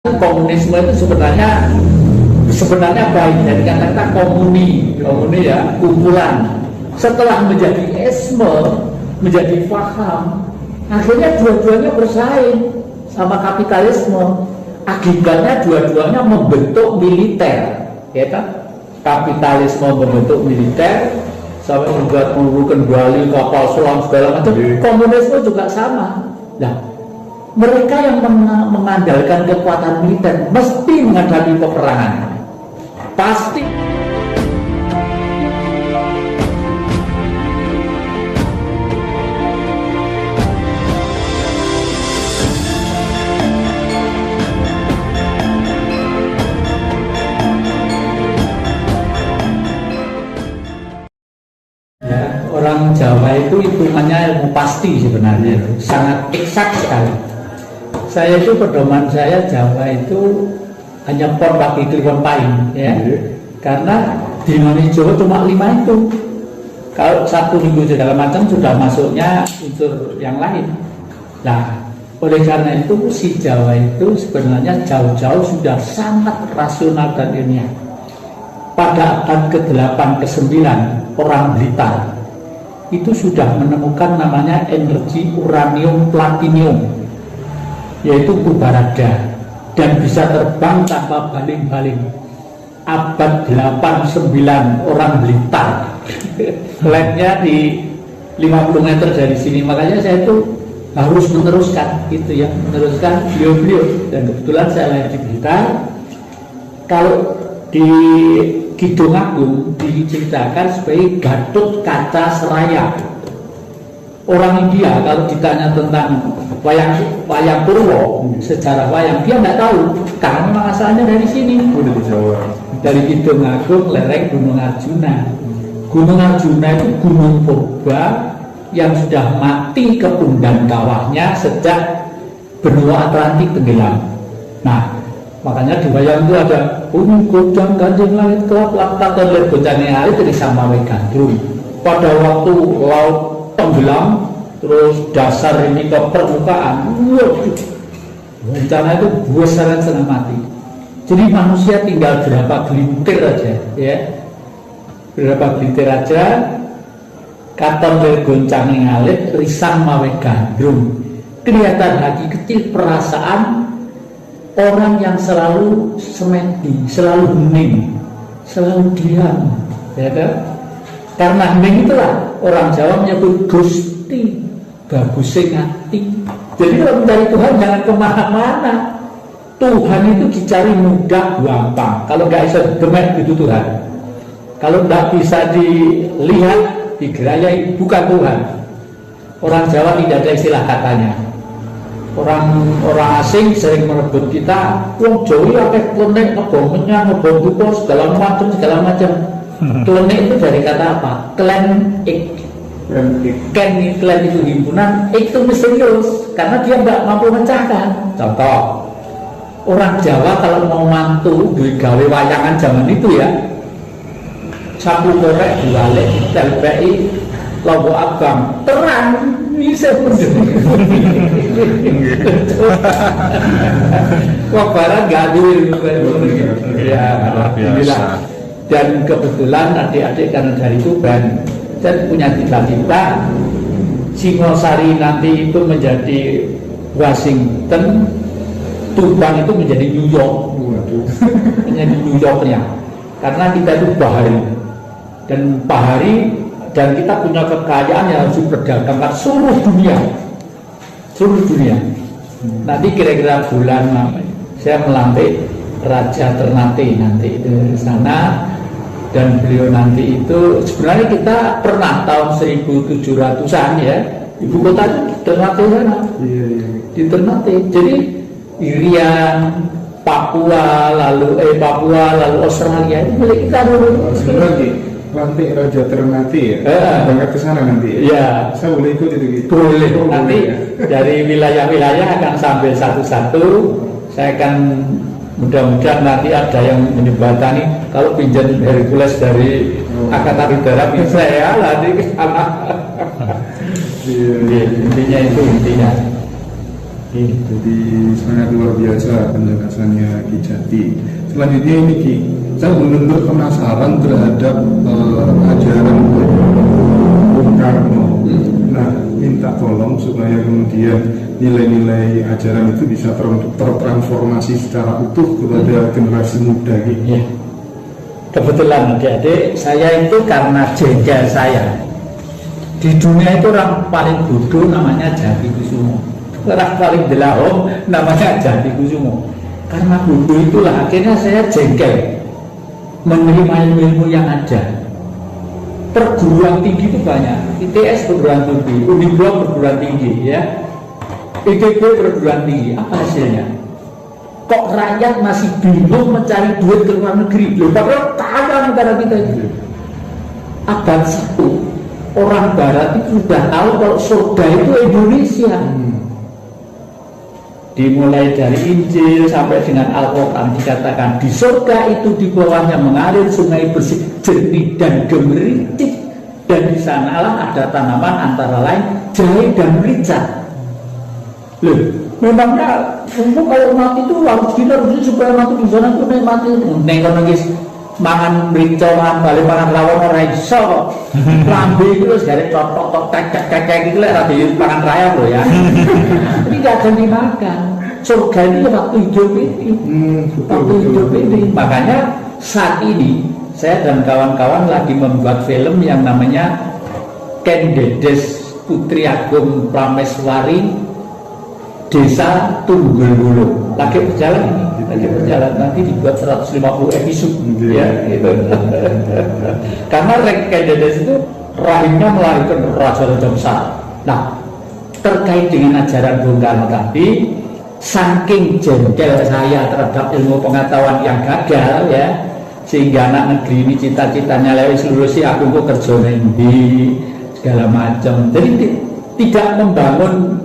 Komunisme itu sebenarnya baik dari kata komuni ya, kumpulan. Setelah menjadi esme, menjadi faham, akhirnya dua-duanya bersaing sama kapitalisme. Akibatnya dua-duanya membentuk militer, ya kan? Kapitalisme membentuk militer sampai membuat kendali kapal selam segala macam. Komunisme juga sama. Nah, mereka yang mengandalkan kekuatan militer mesti menghadapi peperangan, pasti. Ya, orang Jawa itu hitungannya ilmu pasti sebenarnya, sangat eksak sekali. Saya itu pedoman saya Jawa itu hanya pon bagi kliwon paing ya. Karena di Indonesia cuma 5 itu. Kalau 1 minggu segala macam sudah masuknya unsur yang lain. Nah, oleh karena itu si Jawa itu sebenarnya jauh-jauh sudah sangat rasional dan ilmiah. Pada abad ke-8 ke-9 orang Blitar itu sudah menemukan namanya energi uranium platinium, yaitu Pubarada, dan bisa terbang tanpa baling-baling. Abad 8-9 orang Blitar labnya di 50 meter dari sini. Makanya saya itu harus meneruskan itu ya, meneruskan beliau-beliau, dan kebetulan saya lahir di Blitar. Kalau di Kidung Agung diceritakan sebagai Gatot Kaca Seraya. Orang India kalau ditanya tentang wayang Purwo, sejarah wayang, dia nggak tahu karena memang asalnya dari sini. Dari Jawa. Dari Kidung Agung, lereng Gunung Arjuna. Gunung Arjuna itu gunung purba yang sudah mati kepundan kawahnya sejak benua Atlantik tenggelam. Nah, makanya di wayang itu ada Gojang Ganjing Langit Kelap Lakta Kelir Gojane Hari dari Samawe Gandrung. Pada waktu laut tenggelam terus dasar ini ke permukaan, waduh, bencana itu besar setengah mati. Jadi manusia tinggal berapa gelintir aja ya, berapa gelintir aja. Katon Lir Goncang Ngalit Risang Mawe Gandrung. Kelihatan lagi kecil perasaan orang yang selalu semedi, selalu hening, selalu diam, ya kan? Karena hening itulah orang Jawa menyebut Gusti, bagusing hati. Jadi kalau mencari Tuhan jangan kemana-mana. Tuhan itu dicari mudah, gampang. Kalau nggak bisa demek itu Tuhan. Kalau nggak bisa dilihat, digerayai, bukan Tuhan. Orang Jawa tidak ada istilah katanya. Orang asing sering merebut kita, wong Jawa akeh klenik, ngebongnya, ngebong segala macam. Klenik itu dari kata apa? Klen ik. Klen itu himpunan, ik itu misterius karena dia nggak mampu mencahkan. Contoh, orang Jawa kalau mau mantu gawe wayangan zaman itu ya, sapu korek diwalik, telpei, lombok abang, terang. Bisa kok barang nggak dulu ya, alhamdulillah. Dan kebetulan adik-adik karena dari Tuban dan punya cita-cita Singosari nanti itu menjadi Washington, Tuban itu menjadi New York, menjadi New Yorknya, karena kita itu bahari dan kita punya kekayaan yang harus diperdagangkan seluruh dunia. Nanti kira-kira bulan saya melantik Raja Ternate nanti itu di sana, dan beliau nanti itu sebenarnya kita pernah tahun 1700-an ya, ibu kota itu di Ternate sana, di Ternate. Jadi Irian, Papua lalu Australia itu milik kita dulu. Lantik Raja Ternate ya, berangkat ke sana nanti ya. Saya boleh ikut itu gitu? Boleh, nanti dari wilayah-wilayah akan sambil satu-satu. Saya akan mudah-mudahan nanti ada yang menjembatani. Kalau pinjam Hercules dari Angkatan Udara bisa ya, nanti ke sana. Intinya itu intinya. Jadi sangat luar biasa penjelasannya Ki Jati. Selanjutnya ini Ki, saya benar-benar penasaran terhadap ajaran Bung Karno. Nah, minta tolong supaya kemudian nilai-nilai ajaran itu bisa tertransformasi secara utuh kepada generasi muda gitu. Ya. Kebetulan adik-adik, saya itu karena jengkel saya. Di dunia itu orang paling bodoh namanya Jati Kusumo. Orang paling delahom namanya Jati Kusumo. Karena bodoh itulah akhirnya saya jengkel menerima ilmu yang ada. Perguruan tinggi itu banyak, ITS perguruan tinggi, Unibra perguruan tinggi, ya, ITB perguruan tinggi. Apa hasilnya? Kok rakyat masih bingung mencari duit ke luar negeri? Loh, padahal kaya negara kita itu. Abad 1 orang Barat itu sudah tahu kalau surga itu Indonesia. Dimulai dari Injil sampai dengan Al-Quran dikatakan di surga itu di bawahnya mengalir sungai bersih, jernih dan gemericik, dan di sanalah ada tanaman antara lain jahe dan merica. Loh, memangnya kalau mati itu harus gila supaya mati di sana itu mati. Nengok nangis mangan merica, mangan balik, mangan lawon orang iso kok. Lambe itu terus dari tok tek gitu lah, tadi makan raya loh ya. Ini gak ada dimakan. Surga ini waktu hidup ini, waktu hidup ini. Makanya saat ini saya dan kawan-kawan lagi membuat film yang namanya Ken Dedes Putri Agung Prameswari Desa Tunggul Wulung. Lagi berjalan ini, lagi berjalan, nanti dibuat 150 episode ya, gitu. Karena Ken Dedes itu rahimnya melahirkan raja-raja besar. Nah, terkait dengan ajaran Bung Karno tadi, saking jengkel saya terhadap ilmu pengetahuan yang gagal ya, sehingga anak negeri ini cita-citanya lewat seluruh si aku kok kerja nanti segala macam. Jadi tidak membangun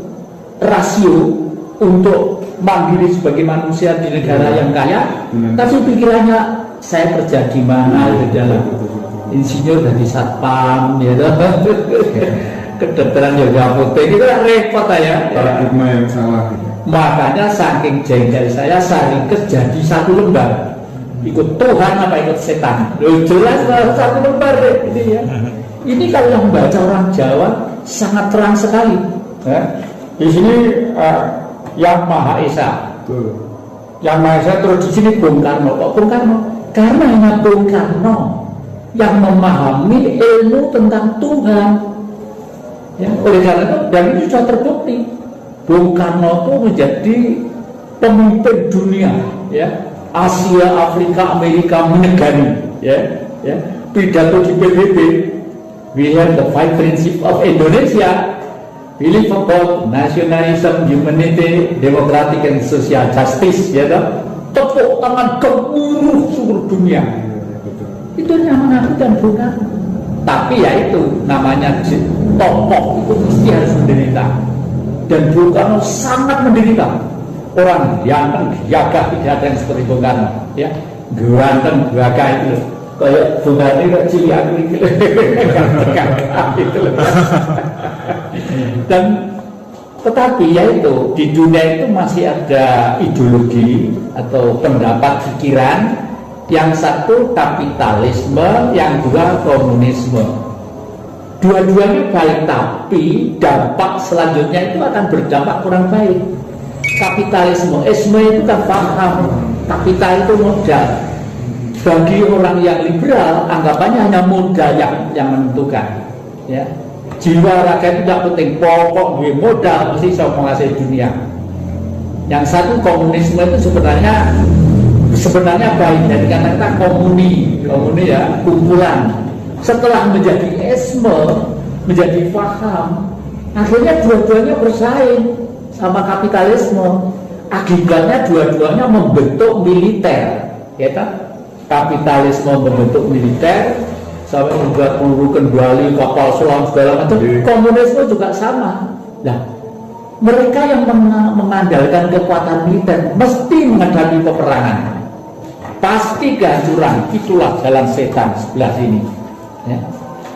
rasio untuk mandiri sebagai manusia di negara yang kaya, tapi pikirannya saya kerja di mana di dalam insinyur dari satpam ya, kedokteran juga apotek itu repot ya. Paradigma yang salah. Makanya saking jengkel saya ringkes jadi satu lembar. Ikut Tuhan apa ikut setan? Loh, jelas satu lembar ini ya. Ini kalau yang membaca orang Jawa sangat terang sekali. Ya. Di sini Yang Maha Esa. Yang Maha Esa terus di sini Bung Karno. Kok Bung Karno? Karena hanya Bung Karno yang memahami ilmu tentang Tuhan. Ya, oleh karena itu, dan itu sudah terbukti. Bung Karno itu menjadi pemimpin dunia, ya, Asia, Afrika, Amerika menegani, ya, ya. Pidato di PBB, we have the 5 principles of Indonesia, believe about nationalism, humanity, democratic and social justice, ya, tepuk tangan gemuruh seluruh dunia. Itu yang menakutkan Bung Karno. Tapi ya itu namanya tokoh itu mesti harus menderita. Dan Bung Karno sangat menderita. Orang ganteng, gagah tidak ada yang seperti Bung Karno, ya, ganteng, gagah itu kayak Bung Karno itu cili aku itu, dan tetapi ya itu di dunia itu masih ada ideologi atau pendapat pikiran, yang satu kapitalisme, yang dua komunisme. Dua-duanya baik, tapi dampak selanjutnya itu akan berdampak kurang baik. Kapitalisme, itu kan paham, kapital itu modal. Bagi orang yang liberal, anggapannya hanya modal yang menentukan. Ya. Jiwa raga itu tidak penting, pokok gue modal mesti bisa menguasai dunia. Yang satu komunisme itu sebenarnya baik, jadi kata-kata komuni ya, kumpulan. Setelah menjadi esme, menjadi paham, akhirnya dua-duanya bersaing sama kapitalisme. Akibatnya dua-duanya membentuk militer, ya kan? Kapitalisme membentuk militer sampai membuat peluru kendali, kapal selam segala macam. Komunisme juga sama. Nah, mereka yang mengandalkan kekuatan militer mesti menghadapi peperangan, pasti kehancuran. Itulah jalan setan sebelah sini. Ya.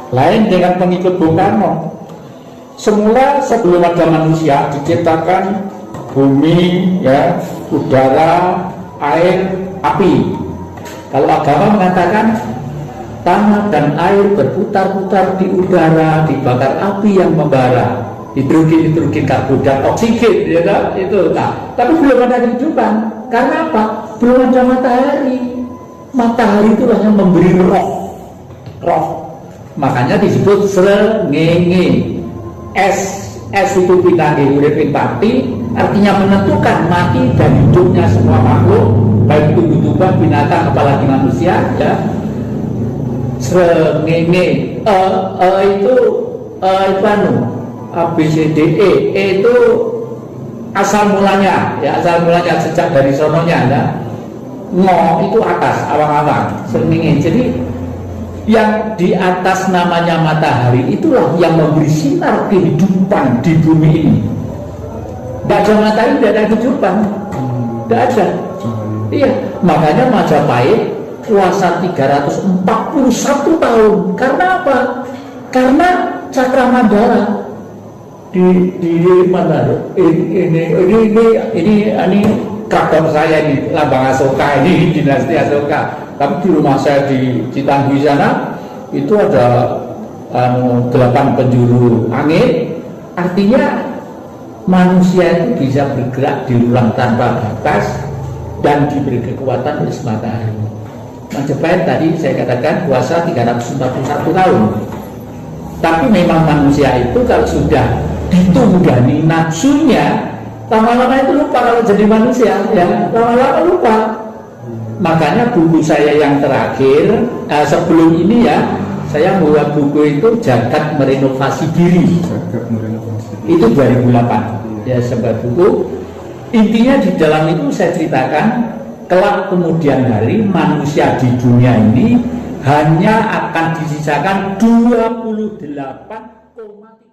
Lain dengan pengikut Bung Karno. Semula sebelum ada manusia diciptakan bumi, ya, udara, air, api. Kalau agama mengatakan tanah dan air berputar-putar di udara, dibakar api yang membara, hidrogen, karbon, oksigen, ya kan? Itu. Nah, tapi belum ada kehidupan. Karena apa? Belum ada matahari. Matahari itulah yang memberi roh. Makanya disebut srengenge. Es itu pinange urip ing pati, artinya menentukan mati dan hidupnya semua makhluk, baik itu tumbuhan, binatang, apalagi manusia, ya. Srengenge itu A B C D E itu asal mulanya, ya, asal mulanya sejak dari sononya, ya. Ngo itu atas, awang-awang, srengenge. Jadi yang di atas namanya matahari itulah yang memberi sinar kehidupan di bumi ini. Tidak ada matahari, tidak ada kehidupan, tidak ada. Iya, makanya Majapahit puasa 341 tahun. Karena apa? Karena Cakramandala di mana? Ini keraton saya ini, lambang Asoka, ini dinasti Asoka. Tapi di rumah saya di Citanggi sana itu ada 8 penjuru angin. Artinya manusia itu bisa bergerak di ruang tanpa batas dan diberi kekuatan oleh matahari. Majapahit tadi saya katakan puasa 341 tahun. Tapi memang manusia itu kalau sudah ditunggani nafsunya, lama-lama itu lupa kalau jadi manusia, ya, lama-lama lupa. Makanya buku saya yang terakhir, sebelum ini ya, saya membuat buku itu Jagat Merenovasi Diri. Jagat Merenovasi Diri. Itu 2008. Ya, sebuah buku. Intinya di dalam itu saya ceritakan kelak kemudian hari manusia di dunia ini hanya akan disisakan 28,3